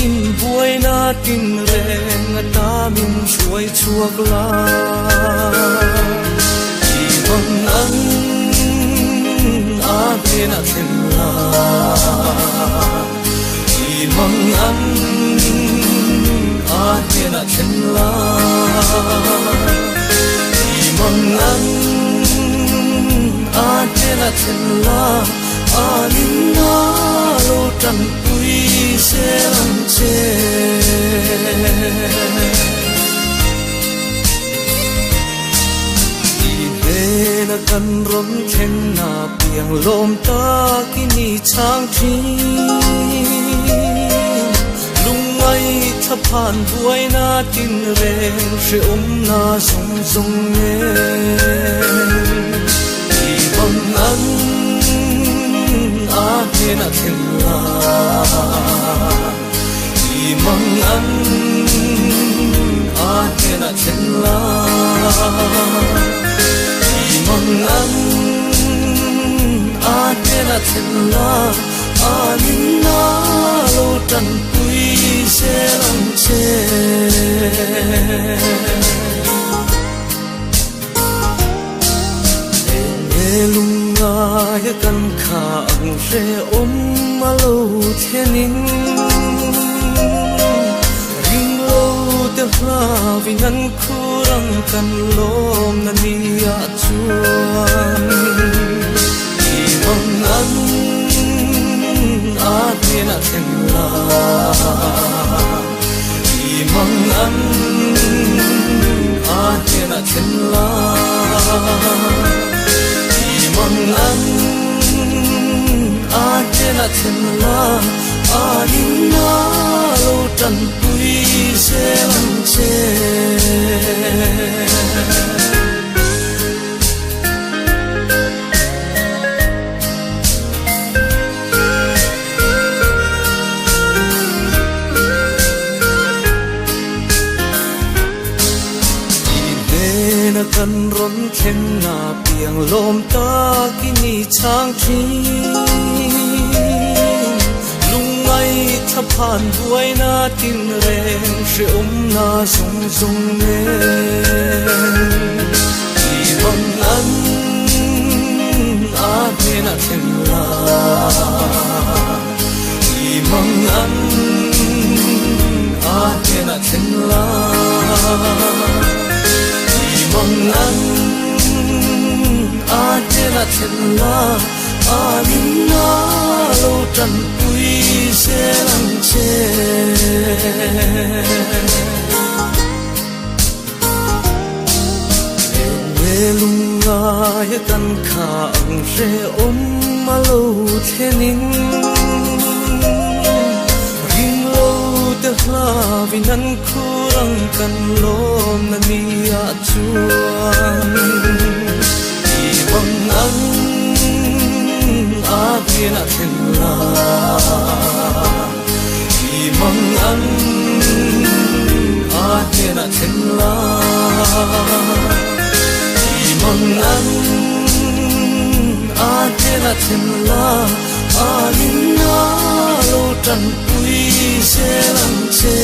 in buai na tin reng ta min chuai chuak la i bang an a pe na then la i bang an a pe na then la i bang an a pe na then la Alina lo tan pui se lang che I ve na kan ron khen na piang lom ta kini chang thi lungai thapan buai na tin reng she na song song ne I bang an a pe na then la I mang an a pe na then la I mang an a pe na then la Alin na lo tan pui se lang che ya kan kha ang re malo thenin ring lo te hla vinan khurang kan lom na ni a chuan I bang an a pe na then la I bang an a pe na then la Mang an a te na then la Alina lo tan pui se lang che na kan ron khen na piang lom ta kini chang thi lungai thapan buai na tin reng she na song song ne I bang an a pe na then la I bang an a pe na then la Mang an a te na then la Alina lo tan pui se lang che E lunga ya kan kha ang re malo thenin te hla vinan khurang kan lom na ni a chuan I bang an a pe na then la I bang an a pe na then la I bang an a pe na then la Alina lo tan pui se lang che